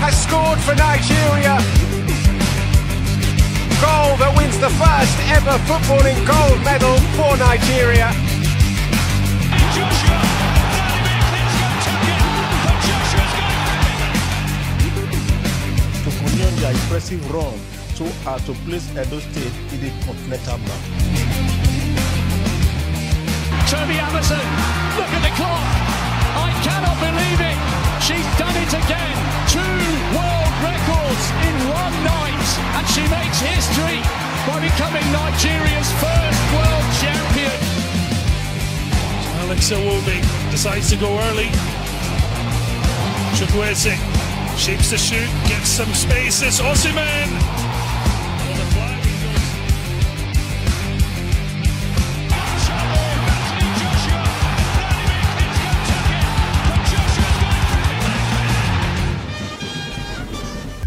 Has scored for Nigeria. Goal that wins the first ever footballing gold medal for Nigeria. To continue their impressive run to place Edo State in the continental map. Toby Amazon, look at the clock. I cannot believe it. She's done it again. 2 world records in one night, and she makes history by becoming Nigeria's first world champion. Alex Iwobi decides to go early. Chukwueze shapes the shoot, gets some space. It's Osimhen.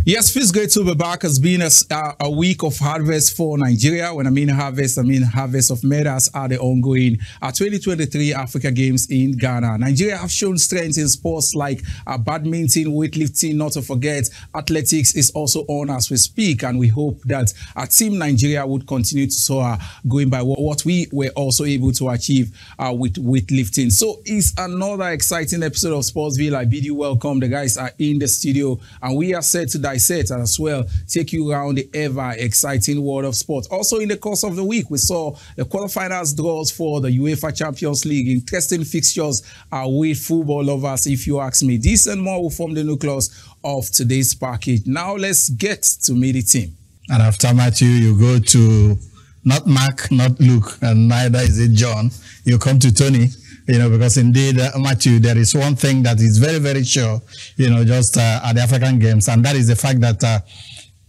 Yes, feels great to be back. It's been a week of harvest for Nigeria. When I mean harvest of medals at the ongoing 2023 Africa Games in Ghana. Nigeria have shown strength in sports like badminton, weightlifting, not to forget. Athletics is also on as we speak, and we hope that our team Nigeria would continue to soar, going by what we were also able to achieve with weightlifting. So it's another exciting episode of Sportsville. I bid you welcome. The guys are in the studio, and we are set to dissect and as well take you around the ever exciting world of sport. Also in the course of the week, we saw the quarterfinals draws for the UEFA Champions League. Interesting fixtures with football lovers, if you ask me. This and more will form the nucleus of today's package. Now let's get to meet the team. And after Matthew, you go to not Mark, not Luke, and neither is it John. You come to Tony. You know, because indeed, Matthew, there is one thing that is very, very sure, you know, just at the African Games, and that is the fact that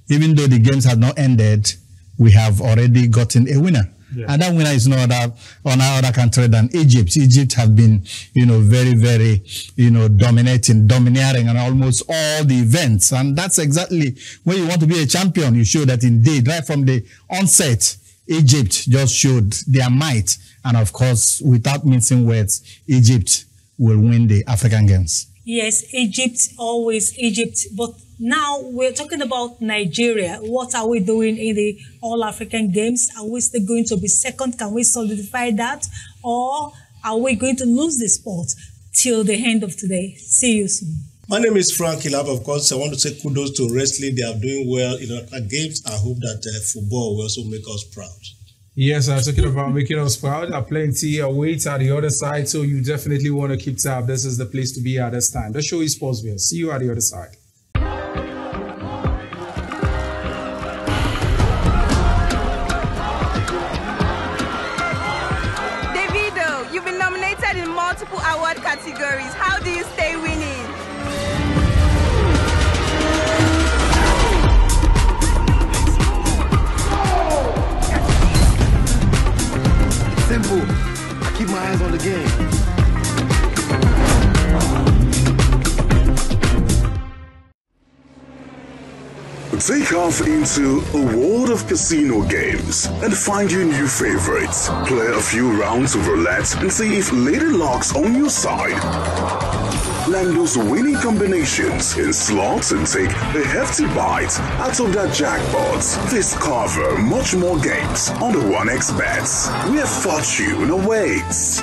even though the games have not ended, we have already gotten a winner. Yeah. And that winner is no other country than Egypt. Egypt have been, you know, very, very, you know, dominating on almost all the events. And that's exactly when you want to be a champion. You show that indeed, right from the onset, Egypt just showed their might. And of course, without mincing words, Egypt will win the African Games. Yes, Egypt, always Egypt. But now we're talking about Nigeria. What are we doing in the All-African Games? Are we still going to be second? Can we solidify that? Or are we going to lose the sport till the end of today? See you soon. My name is Frank Ilab. Of course, I want to say kudos to wrestling. They are doing well in our games. I hope that football will also make us proud. Yes, talking about making us proud. Plenty waits at the other side, so you definitely want to keep tab. This is the place to be at this time. The show is Sportsville. See you at the other side. Davido, you've been nominated in multiple award categories. How do you stay winning? Simple. I keep my eyes on the game. Take off into a world of casino games and find your new favorites. Play a few rounds of roulette and see if Lady Luck's on your side. Land those winning combinations in slots and take a hefty bite out of that jackpot. Discover much more games on the 1xBet, where fortune awaits.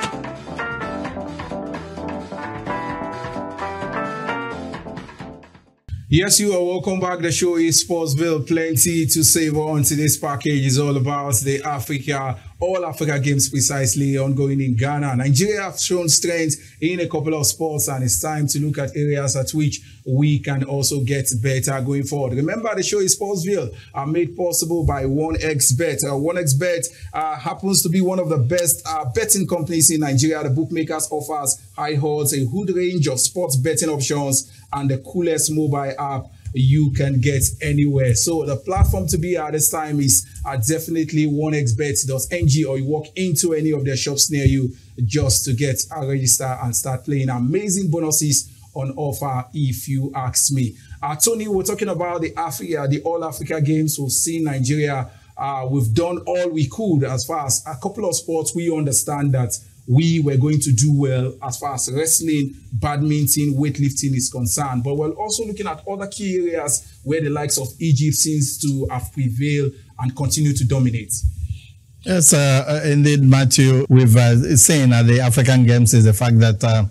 Yes, you are welcome back. The show is Sportsville. Plenty to savor on today's package. Is all about the All Africa Games, precisely ongoing in Ghana. Nigeria have shown strength in a couple of sports, and it's time to look at areas at which we can also get better going forward. Remember, the show is Sportsville, made possible by 1xBet. 1xBet happens to be one of the best betting companies in Nigeria. The bookmakers offers high odds, a good range of sports betting options, and the coolest mobile app you can get anywhere. So the platform to be at this time is definitely 1xbet.ng, or you walk into any of their shops near you just to get register and start playing. Amazing bonuses on offer, if you ask me. Tony, we're talking about the All Africa Games. We've seen Nigeria. We've done all we could as far as a couple of sports we understand that we were going to do well as far as wrestling, badminton, weightlifting is concerned. But we're also looking at other key areas where the likes of Egypt seems to have prevailed and continue to dominate. Yes, indeed, Matthew. We've seen at the African Games is the fact that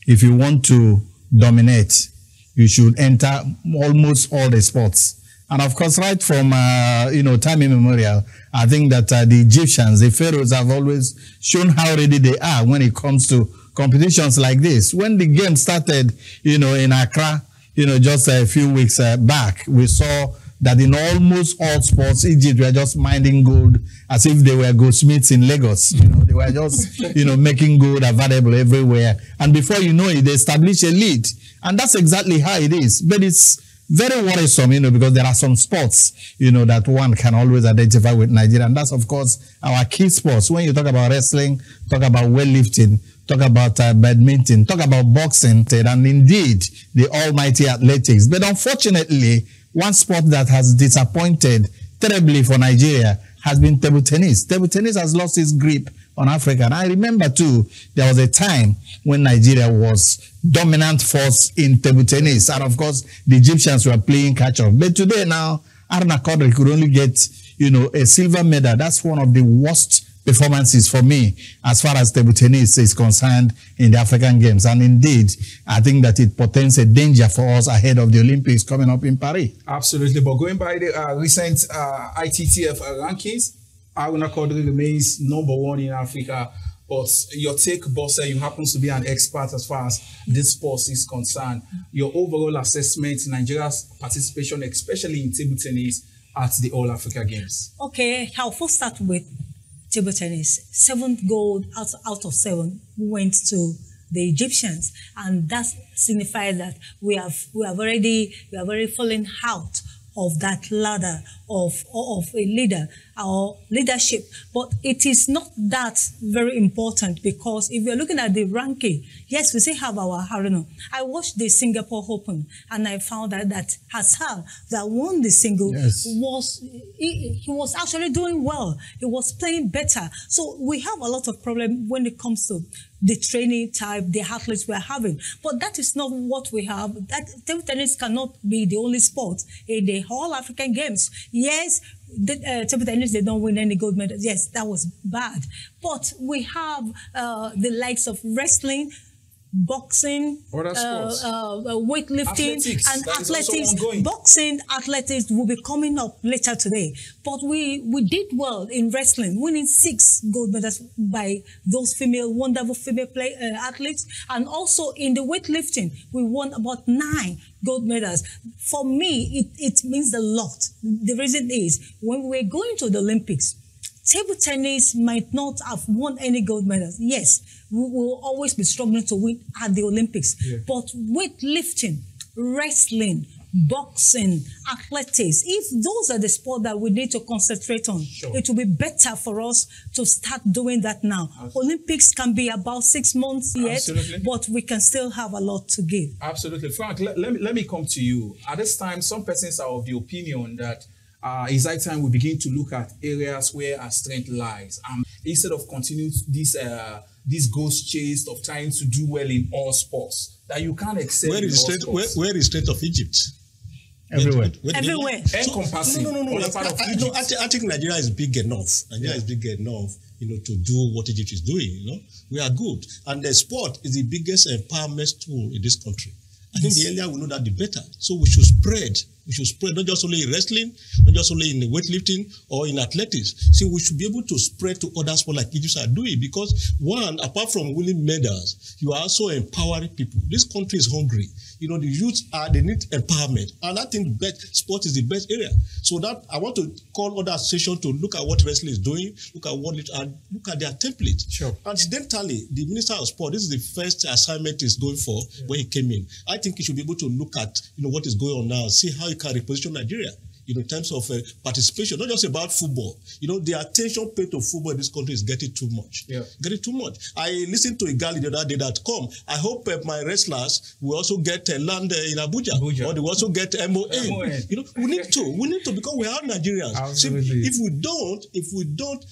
if you want to dominate, you should enter almost all the sports. And of course, right from, time immemorial, I think that the Egyptians, the pharaohs have always shown how ready they are when it comes to competitions like this. When the game started, in Accra, just a few weeks back, we saw that in almost all sports, Egypt were just minding gold as if they were goldsmiths in Lagos. They were just, making gold available everywhere. And before you know it, they established a lead. And that's exactly how it is. But it's very worrisome, because there are some sports, that one can always identify with Nigeria. And that's, of course, our key sports. When you talk about wrestling, talk about weightlifting, talk about badminton, talk about boxing, and indeed, the almighty athletics. But unfortunately, one sport that has disappointed terribly for Nigeria has been table tennis. Table tennis has lost its grip on Africa. And I remember too, there was a time when Nigeria was dominant force in table tennis. And of course, the Egyptians were playing catch-up. But today now, Arna Kodri could only get, a silver medal. That's one of the worst performances for me as far as table tennis is concerned in the African Games. And indeed, I think that it portends a danger for us ahead of the Olympics coming up in Paris. Absolutely. But going by the recent ITTF rankings, Aruna Kodri remains #1 in Africa. But your take, Bossa, you happen to be an expert as far as this sport is concerned. Your overall assessment, Nigeria's participation, especially in table tennis at the All Africa Games. Okay, I'll first start with table tennis. 7th gold out of 7 went to the Egyptians, and that signifies that we have already fallen out of that ladder of a leader or leadership. But it is not that very important, because if you're looking at the ranking, yes, we still have our Haruna. I watched the Singapore Open and I found out that Hassan, that won the single, yes, he was actually doing well. He was playing better. So we have a lot of problem when it comes to the training type, the athletes we're having. But that is not what we have. That table tennis cannot be the only sport in the whole African Games. Yes, the table tennis, they don't win any gold medals. Yes, that was bad. But we have the likes of wrestling, boxing, weightlifting, and athletics. Boxing, athletics will be coming up later today. But we did well in wrestling, winning 6 gold medals by those wonderful female athletes. And also in the weightlifting, we won about 9 gold medals. For me, it means a lot. The reason is, when we're going to the Olympics, table tennis might not have won any gold medals. Yes, we will always be struggling to win at the Olympics. Yeah. But weightlifting, wrestling, boxing, athletics, if those are the sports that we need to concentrate on, sure, it will be better for us to start doing that now. Absolutely. Olympics can be about 6 months yet, absolutely, but we can still have a lot to give. Absolutely. Frank, let me come to you. At this time, some persons are of the opinion that it's high time we begin to look at areas where our strength lies. Instead of continuing this ghost chase of trying to do well in all sports, that you can't excel in all sports. Where is state of Egypt? Everywhere. Everywhere. Encompassing. No. I think Nigeria is big enough. Nigeria is big enough, to do what Egypt is doing. We are good. And the sport is the biggest empowerment tool in this country. I think the earlier we know that, the better. So we should spread. We should spread, not just only in wrestling, not just only in weightlifting or in athletics. See, we should be able to spread to other sports like Egypt are doing, because one, apart from winning medals, you are also empowering people. This country is hungry. The youth they need empowerment. And I think sport is the best area. So that I want to call other associations to look at what wrestling is doing, look at their template. Sure. Incidentally, the Minister of Sport, this is the first assignment he's going for when he came in. I think he should be able to look at what is going on now, see how he can reposition Nigeria. In terms of participation, not just about football. The attention paid to football in this country is getting too much. Yeah. Getting too much. I listened to a guy the other day that I hope my wrestlers will also get land in Abuja, or they will also get MON. We need to, because we are Nigerians. Absolutely. See, if we don't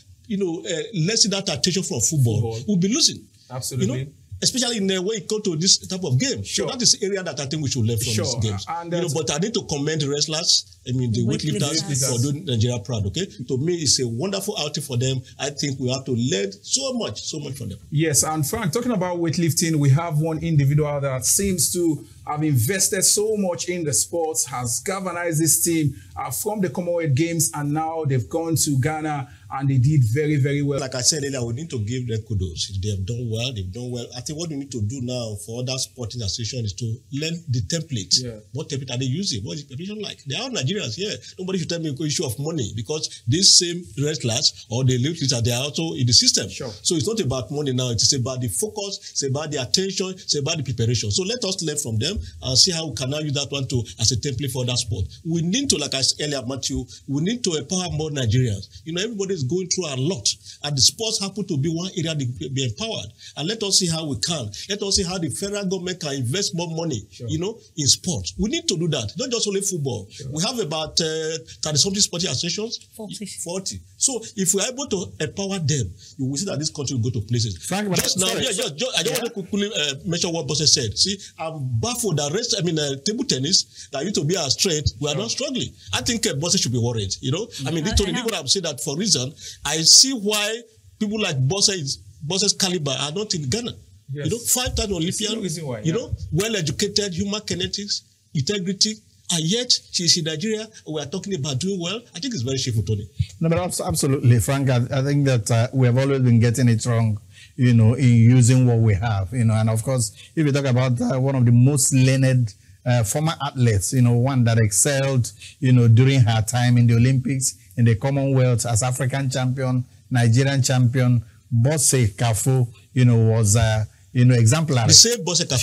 lessen that attention from football, we'll be losing. Absolutely. You know, especially in the way it comes to this type of game. Sure. So that is the area that I think we should learn from these games. And you know, but I need to commend the wrestlers, I mean the weightlifters for doing Nigeria proud, okay? To me, it's a wonderful outing for them. I think we have to learn so much from them. Yes, and Frank, talking about weightlifting, we have one individual that seems to have invested so much in the sports, has galvanized this team from the Commonwealth Games, and now they've gone to Ghana and they did very, very well. Like I said earlier, we need to give them kudos. They have done well, they've done well. I think what we need to do now for other sporting associations is to learn the template. Yeah. What template are they using? What is the preparation like? They are Nigerians here. Nobody should tell me the issue of money, because these same wrestlers or the lifters, they are also in the system. Sure. So it's not about money now. It's about the focus, it's about the attention, it's about the preparation. So let us learn from them and see how we can now use that one to as a template for that sport. We need to, like I said earlier, Matthew, we need to empower more Nigerians. You know, everybody is going through a lot, and the sports happen to be one area to be empowered. And let us see how we can. Let us see how the federal government can invest more money, you know, in sports. We need to do that, not just only football. Sure. We have about 30-something sporting associations. 40. So if we are able to empower them, you will see that this country will go to places. Frank, just now, I don't want to quickly mention what Bosse said. See, I'm baffled that table tennis that used to be our strength, we are not struggling. I think Bosse should be worried. You know, I mean, the people have said that for a reason. I see why people like Bosse's caliber are not in Ghana. Yes. You know, 5-time Olympian, you know, well-educated, human kinetics, integrity, and yet she's in Nigeria. We are talking about doing well. I think it's very shameful, Tony. No, but absolutely, Frank. I think that we have always been getting it wrong, you know, in using what we have, you know. And of course, if you talk about one of the most learned former athletes, you know, one that excelled, you know, during her time in the Olympics, in the Commonwealth as African champion, Nigerian champion, Bosse Kafo, you know, was you know, exemplary. The same Bosse Kafo.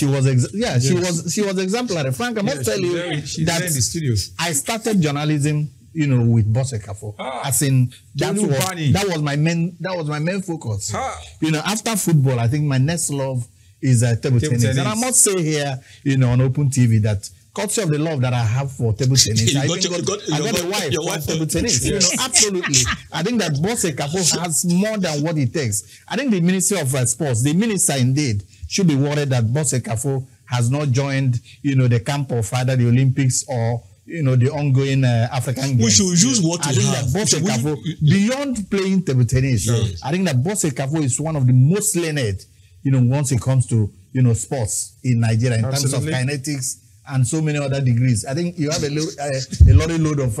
She was exemplary. Frank, I must tell you that in the studio. I started journalism, you know, with Bosse Kafo. As in that was my main focus. You know, after football, I think my next love is table tennis. And I must say here, you know, on Open TV that courtesy of the love that I have for table tennis, I got a wife for table tennis. You know, absolutely. I think that Bosse Kafo has more than what it takes. I think the Ministry of Sports, the minister indeed, should be worried that Bosse Kafo has not joined, you know, the camp of either the Olympics or, you know, the ongoing African Games. We should use what we have. I think that Bosse Kafo, beyond playing table tennis, I think that Bosse Kafo is one of the most learned, you know, once it comes to, you know, sports in Nigeria in terms of kinetics and so many other degrees. I think you have a load of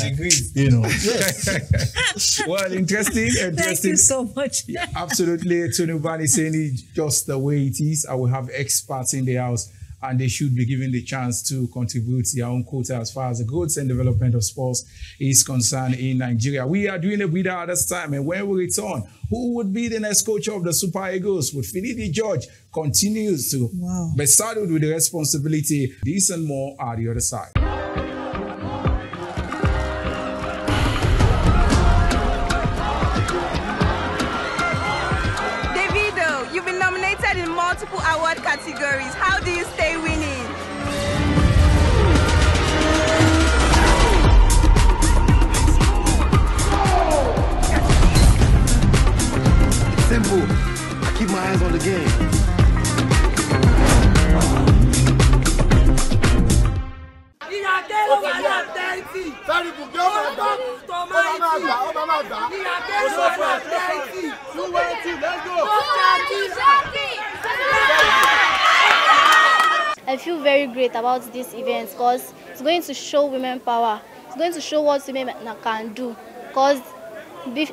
degrees. You know. Yes. Well, interesting. Thank you so much. Yeah, absolutely. Tony Ubani saying it just the way it is. I will have experts in the house, and they should be given the chance to contribute their own quota as far as the growth and development of sports is concerned in Nigeria. We are doing a bit at this time, and when we return, who would be the next coach of the Super Eagles? Would Finidi George continues to be saddled with the responsibility? This and more at the other side. Davido, you've been nominated in multiple award categories. How do you stay winning? Simple. I keep my eyes on the game. I feel very great about this event because it's going to show women power. It's going to show what women can do. Because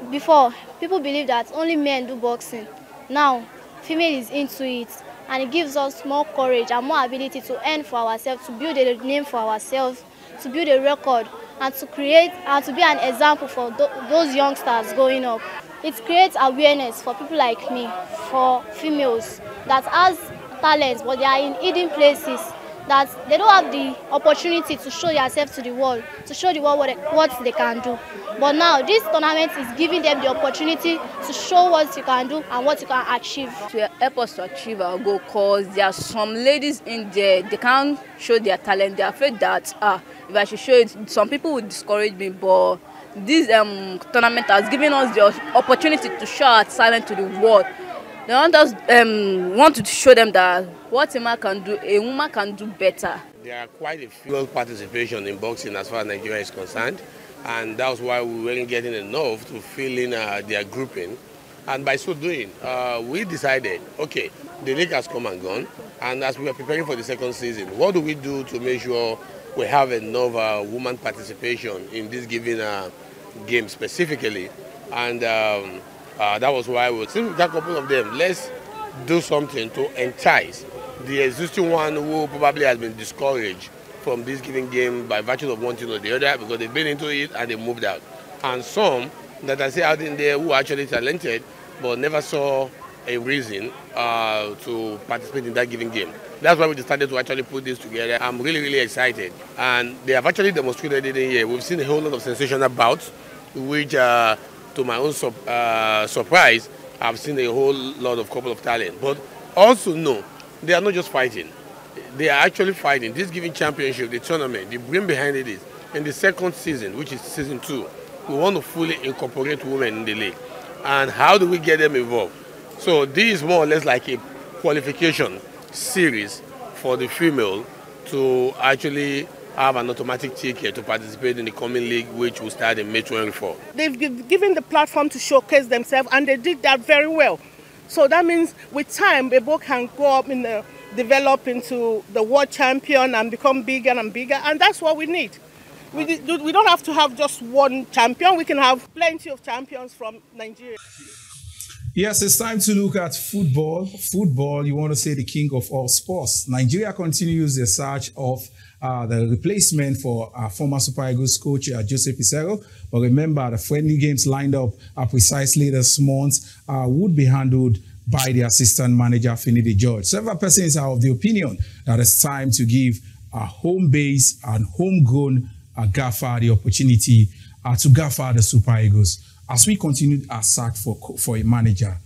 before, people believe that only men do boxing. Now, female is into it, and it gives us more courage and more ability to earn for ourselves, to build a name for ourselves, to build a record, and to create and to be an example for those youngsters going up. It creates awareness for people like me, for females that has talents, but they are in hidden places, that they don't have the opportunity to show themselves to the world, to show the world what they can do. But now this tournament is giving them the opportunity to show what you can do and what you can achieve. To help us to achieve our goal, because there are some ladies in there, they can't show their talent. They're afraid that if I should show it, some people will discourage me. But this tournament has given us the opportunity to show our talent to the world. They want to show them that what a man can do, a woman can do better. There are quite a few participation in boxing as far as Nigeria is concerned, and that's why we weren't getting enough to fill in their grouping. And by so doing, we decided, okay, the league has come and gone, and as we are preparing for the second season, what do we do to make sure we have enough woman participation in this given game specifically? And that was why we still with a couple of them. Let's do something to entice the existing one who probably has been discouraged from this given game by virtue of one thing or the other because they've been into it and they moved out. And some that I see out in there who are actually talented but never saw a reason to participate in that given game. That's why we decided to actually put this together. I'm really, really excited. And they have actually demonstrated it in here. We've seen a whole lot of sensational bouts, which to my own surprise, I've seen a whole lot of couple of talent. But also no, they are not just fighting. They are actually fighting. This given championship, the tournament, the brain behind it is, in the second season, which is season 2, we want to fully incorporate women in the league. And how do we get them involved? So this is more or less like a qualification series for the female to actually have an automatic ticket to participate in the coming league, which will start in May 24. They've given the platform to showcase themselves, and they did that very well. So that means with time, they both can go up in the develop into the world champion and become bigger and bigger, and that's what we need. We don't have to have just one champion. We can have plenty of champions from Nigeria. Yes, it's time to look at football. Football, you want to say the king of all sports. Nigeria continues the search of the replacement for former Super Eagles coach Jose Peseiro. But remember, the friendly games lined up precisely this month would be handled by the assistant manager, Finidi George. Several persons are of the opinion that it's time to give a home base and homegrown Gaffer the opportunity to Gaffer the Super Eagles. As we continue our search for a manager,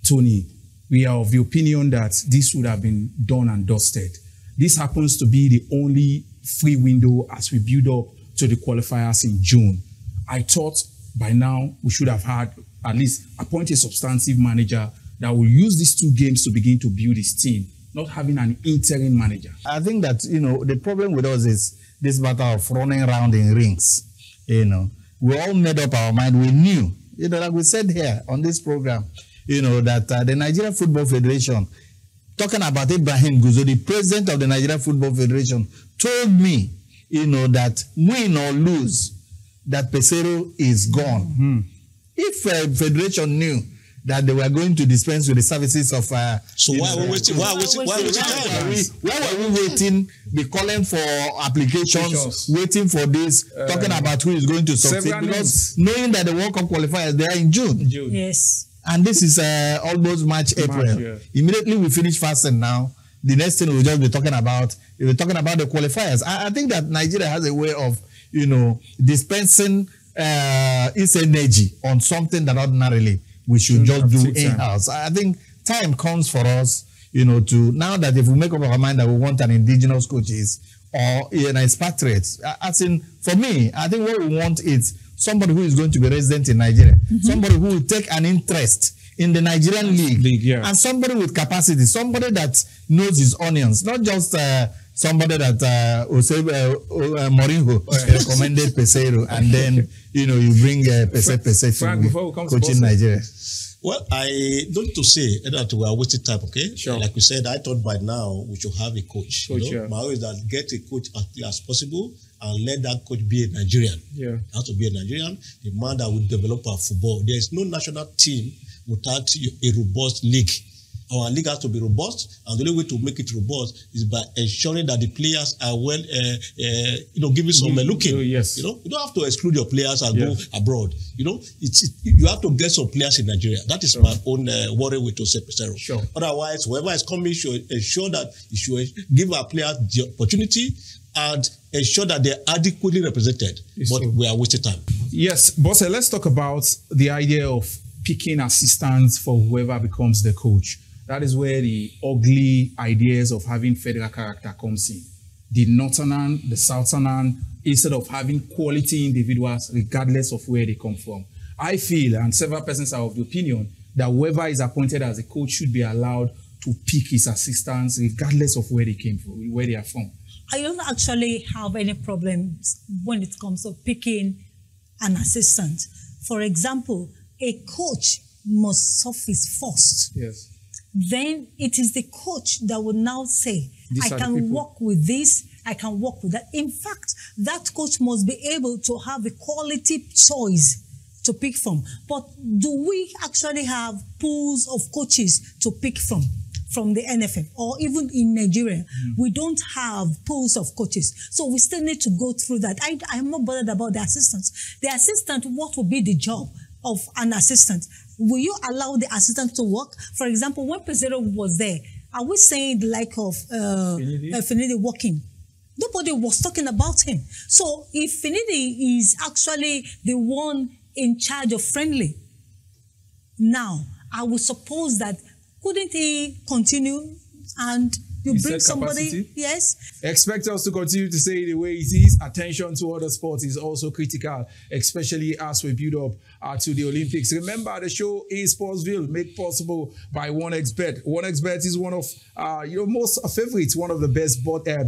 Tony, we are of the opinion that this would have been done and dusted. This happens to be the only free window as we build up to the qualifiers in June. I thought by now we should have had at least appoint a substantive manager that will use these 2 games to begin to build his team, not having an interim manager. I think that, the problem with us is this matter of running around in rings. We all made up our mind. We knew, like we said here on this program, that the Nigerian Football Federation, talking about Ibrahim Guzo, the president of the Nigerian Football Federation, told me, that win or lose, that Peseiro is gone. If Federation knew that they were going to dispense with the services of... so why are we waiting? Why were we waiting, be calling for applications, waiting for this, talking about who is going to succeed? Because knowing that the World Cup qualifiers, they are in June. Yes. And this is almost March, April. Yeah. Immediately we finish fasting now. The next thing we'll just be talking about, we're talking about the qualifiers. I think that Nigeria has a way of, dispensing its energy on something that ordinarily we should just do in-house. I think time comes for us, to now that if we make up our mind that we want an indigenous coaches or an expatriate, for me, I think what we want is somebody who is going to be resident in Nigeria, somebody who will take an interest in the Nigerian league, and somebody with capacity, somebody that knows his onions, not just somebody that Mourinho recommended Peseiro, and then you bring Peseiro to coaching Nigeria. Well, I don't to say that we are wasting time, okay? Sure. Like we said, I thought by now we should have a coach. My always that get a coach as clear as possible and let that coach be a Nigerian. Yeah. It has to be a Nigerian, the man that will develop our football. There is no national team without a robust league. Our league has to be robust, and the only way to make it robust is by ensuring that the players are well, giving some looking. Yes. You don't have to exclude your players and go abroad. You have to get some players in Nigeria. That is my own worry with Jose Peseiro. Sure. Otherwise, whoever is coming should ensure that he should give our players the opportunity and ensure that they are adequately represented. We are wasting time. Yes, Boss, let's talk about the idea of picking assistants for whoever becomes the coach. That is where the ugly ideas of having federal character comes in. The northern, the southern, instead of having quality individuals, regardless of where they come from. I feel, and several persons are of the opinion, that whoever is appointed as a coach should be allowed to pick his assistants regardless of where they came from, where they are from. I don't actually have any problems when it comes to picking an assistant. For example, a coach must surface first. Yes. Then it is the coach that will now say, I can work with this, I can work with that. In fact, that coach must be able to have a quality choice to pick from. But do we actually have pools of coaches to pick from the NFF, or even in Nigeria? We don't have pools of coaches. So we still need to go through that. I'm not bothered about the assistants. The assistant, what will be the job of an assistant? Will you allow the assistant to work? For example, when Pesero was there, are we saying the like of Finidi working? Nobody was talking about him. So if Finidi is actually the one in charge of Friendly, now I would suppose that couldn't he continue and you bring somebody? Capacity? Yes. Expect us to continue to say the way it is. Attention to other sports is also critical, especially as we build up to the Olympics. Remember, the show is Sportsville, made possible by 1xBet. 1xBet is one of your most favorites, one of the best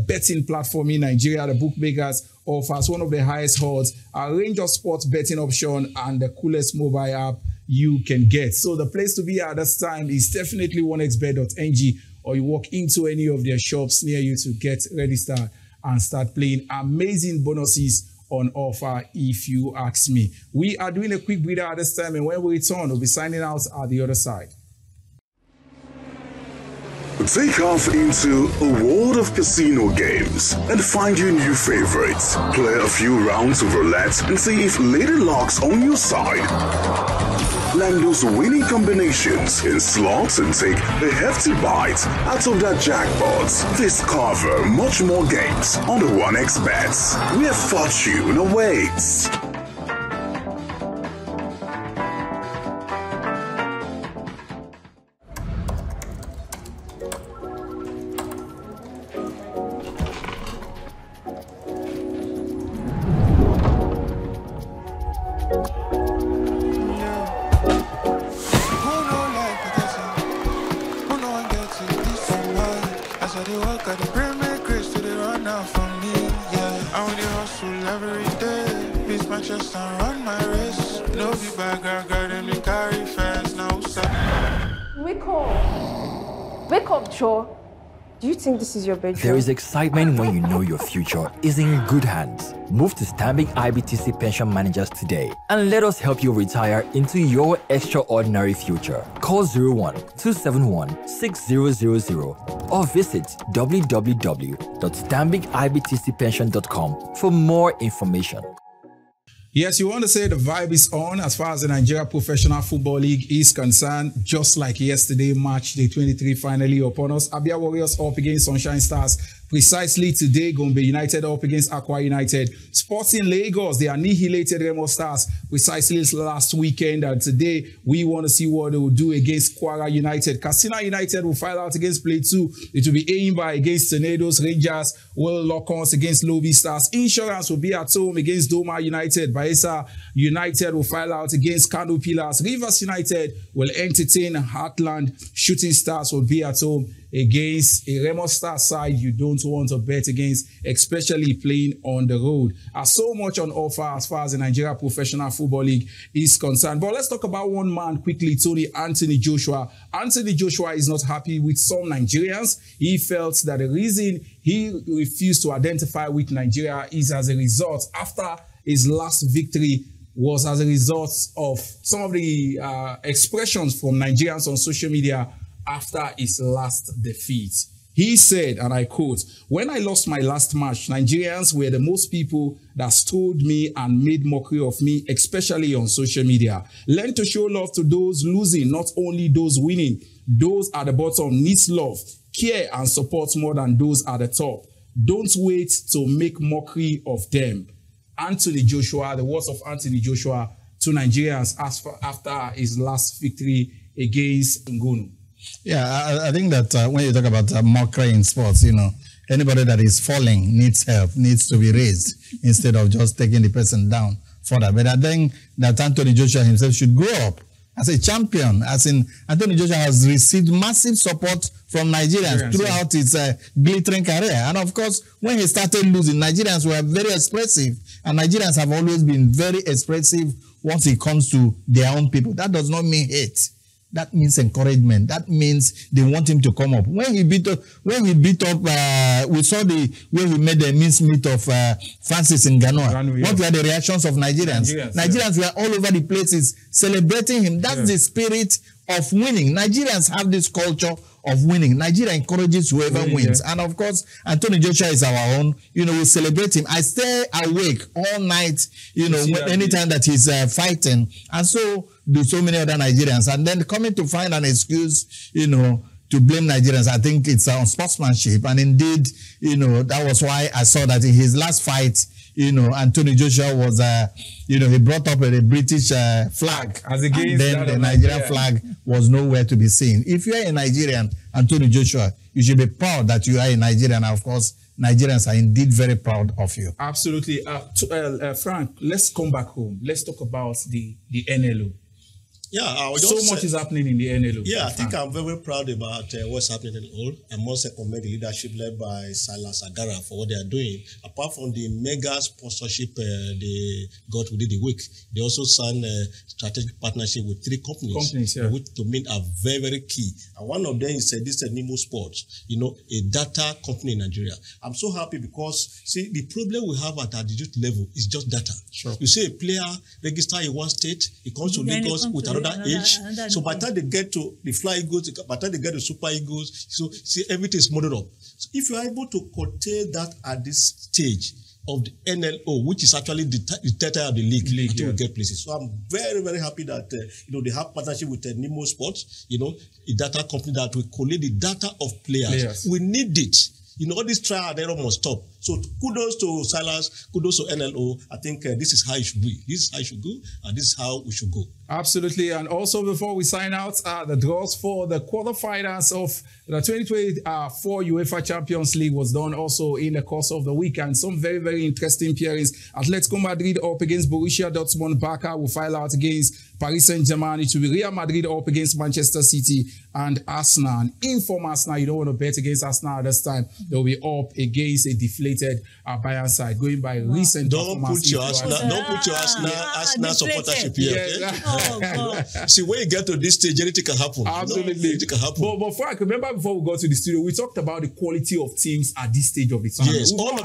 betting platform in Nigeria. The bookmakers offers one of the highest odds, a range of sports betting option, and the coolest mobile app you can get. So the place to be at this time is definitely 1xbet.ng, or you walk into any of their shops near you to get registered and start playing. Amazing bonuses on offer, if you ask me. We are doing a quick breather at this time, and when we return, we'll be signing out at the other side. Take off into a world of casino games and find your new favorites. Play a few rounds of roulette and see if Lady Luck's on your side. Land those winning combinations in slots and take a hefty bite out of that jackpots. Discover much more games on the 1xBet, where fortune awaits. Do you think this is your bedroom? There is excitement when you know your future is in good hands. Move to Stanbic IBTC Pension Managers today and let us help you retire into your extraordinary future. Call 01-271-6000 or visit www.stanbicibtcpension.com for more information. Yes, you want to say the vibe is on as far as the Nigeria Professional Football League is concerned. Just like yesterday, March Day 23 finally upon us. Abia Warriors up against Sunshine Stars. Precisely today, Gombe United up against Aqua United. Sporting Lagos, they annihilated Remo Stars precisely last weekend. And today, we want to see what they will do against Kwara United. Katsina United will fight out against Plateau. It will be Eimba against Tornadoes. Rangers will lock ons against Lobby Stars. Insurance will be at home against Doma United. Bayelsa United will fight out against Kano Pillars. Rivers United will entertain Heartland. Shooting Stars will be at home against a Remo Star side you don't want to bet against, especially playing on the road. So much on offer as far as the Nigeria Professional Football League is concerned. But let's talk about one man quickly, Anthony Joshua. Anthony Joshua is not happy with some Nigerians. He felt that the reason he refused to identify with Nigeria is as a result, after his last victory, was as a result of some of the expressions from Nigerians on social media after his last defeat. He said, and I quote, "When I lost my last match, Nigerians were the most people that stood me and made mockery of me, especially on social media. Learn to show love to those losing, not only those winning. Those at the bottom needs love, care, and support more than those at the top. Don't wait to make mockery of them." Anthony Joshua, the words of Anthony Joshua to Nigerians after his last victory against Ngunu. Yeah, I think that when you talk about mockery in sports, anybody that is falling needs help, needs to be raised instead of just taking the person down further. But I think that Anthony Joshua himself should grow up as a champion, as in Anthony Joshua has received massive support from Nigerians throughout his glittering career. And of course, when he started losing, Nigerians were very expressive. And Nigerians have always been very expressive once it comes to their own people. That does not mean hate. That means encouragement. That means they want him to come up. When he beat up, we saw the way he made the mincemeat of Francis in Ghana. What were the reactions of Nigerians? Nigerians were all over the places celebrating him. That's the spirit of winning. Nigerians have this culture of winning. Nigeria encourages whoever wins. And of course, Anthony Joshua is our own. You know, we celebrate him. I stay awake all night, you know, anytime that he's fighting. And so do so many other Nigerians. And then coming to find an excuse, you know, to blame Nigerians, I think it's on sportsmanship. And indeed, you know, that was why I saw that in his last fight, you know, Anthony Joshua was, you know, he brought up a British flag. As against then the Nigerian flag was nowhere to be seen. If you are a Nigerian, Anthony Joshua, you should be proud that you are a Nigerian. And of course, Nigerians are indeed very proud of you. Absolutely. Frank, let's come back home. Let's talk about the NLO. Yeah, so much is happening in the NLO. Yeah, I think I'm very proud about what's happening in NLO. I must commend the leadership led by Silas Agara for what they are doing. Apart from the mega sponsorship they got within the week, they also signed a strategic partnership with 3 companies, which to me are very, very key. And one of them is this Nimo Sports, you know, a data company in Nigeria. I'm so happy because, see, the problem we have at the youth level is just data. Sure. You see a player register in one state, he comes to Lagos with another age. So by the time they get to the Fly Eagles, by the time they get to Super Eagles, so see everything is modeled up. So if you are able to curtail that at this stage of the NLO, which is actually the title of the league, I think we'll get places. So I'm very, very happy that you know, they have partnership with Nimo Sports, you know, a data company that will collect the data of players. We need it. You know, all this trial and error must stop. So kudos to Silas, kudos to NLO. I think this is how it should be. This is how it should go, and this is how we should go. Absolutely. And also, before we sign out, the draws for the quarterfinals of the 2024 UEFA Champions League was done also in the course of the week. And some very, very interesting pairings. Atletico Madrid up against Borussia Dortmund. Barca will file out against Paris Saint-Germain. It will be Real Madrid up against Manchester City and Arsenal. And inform Arsenal, you don't want to bet against Arsenal this time. They'll be up against a deflated Bayern side, going by recent performance. Don't put your Arsenal supportership here. See, when you get to this stage, anything can happen. Absolutely. Anything can happen. But Frank, remember before we got to the studio, we talked about the quality of teams at this stage of the season. Yes, all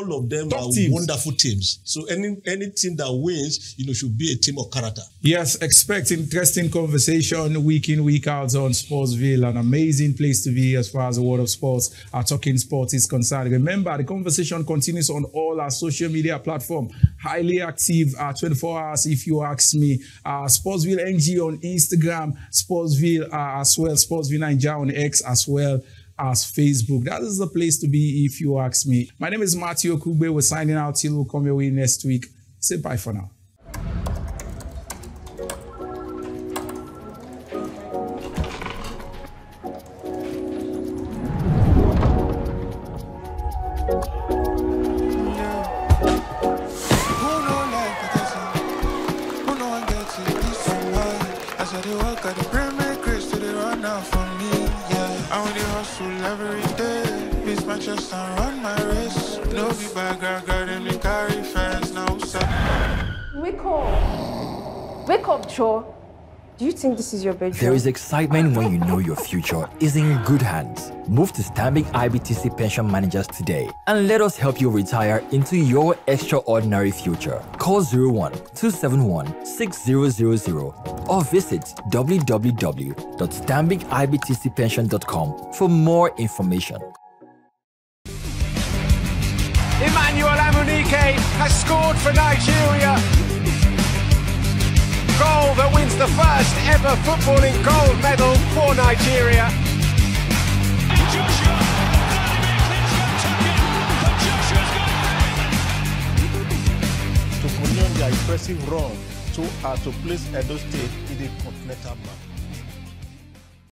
of them are teams. Wonderful teams. So any team that wins, you know, should be a team of character. Yes, expect interesting conversation week in, week out on Sportsville. An amazing place to be as far as the world of sports, talking sports is concerned. Remember, the conversation continues on all our social media platforms. Highly active 24 hours, if you ask me. Sportsville NG on Instagram, Sportsville as well, Sportsville Nigeria on X as well as Facebook. That is the place to be, if you ask me. My name is Matthew Okugbe. We're signing out till we'll come your way next week. Say bye for now. Just run my race. No be background, got them in carry fans now. Wake up, Joe. Do you think this is your bedroom? There is excitement when you know your future is in good hands. Move to Stanbic IBTC Pension Managers today and let us help you retire into your extraordinary future. Call 01-271-6000 or visit www.stanbicibtcpension.com for more information. Emmanuel Amunike has scored for Nigeria. Goal that wins the first ever footballing gold medal for Nigeria. To continue their impressive run to place Edo State in the continental map.